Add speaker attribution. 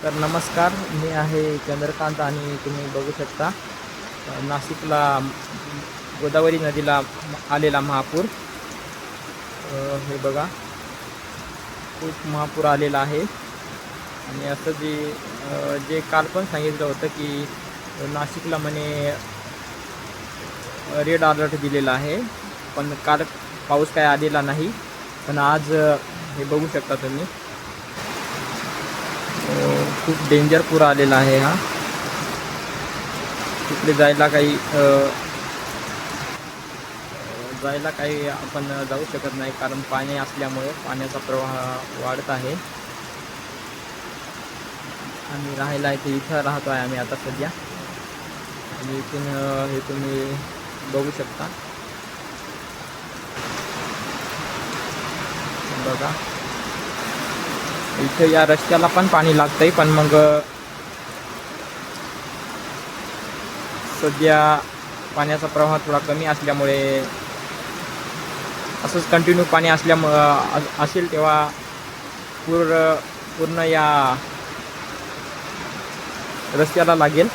Speaker 1: तर नमस्कार, मी आहे चंद्रकांत आणि तुम्ही बघू शकता नाशिकला गोदावरी नदीला आलेला महापूर. हे बघा, खूप महापूर आलेला आहे. आणि असं जे काल पण सांगितलं होतं की नाशिकला म्हणे रेड अलर्ट दिलेला आहे, पण काल पाऊस काय आलेला नाही. पण आज हे बघू शकता तुम्ही, खूप डेंजर पूर आलेला आहे हा. तिकडे जायला काही आपण जाऊ शकत नाही, कारण पाणी असल्यामुळे पाण्याचा प्रवाह वाढत आहे. आणि राहायला इथं राहतो आहे आम्ही आता सध्या. आणि इथून हे तुम्ही बघू शकता. बघा, इथं या रस्त्याला पण पाणी लागतंय, पण मग सध्या पाण्याचा प्रवाह थोडा कमी असल्यामुळे, असंच कंटिन्यू पाणी असेल तेव्हा पूर्ण या रस्त्याला लागेल.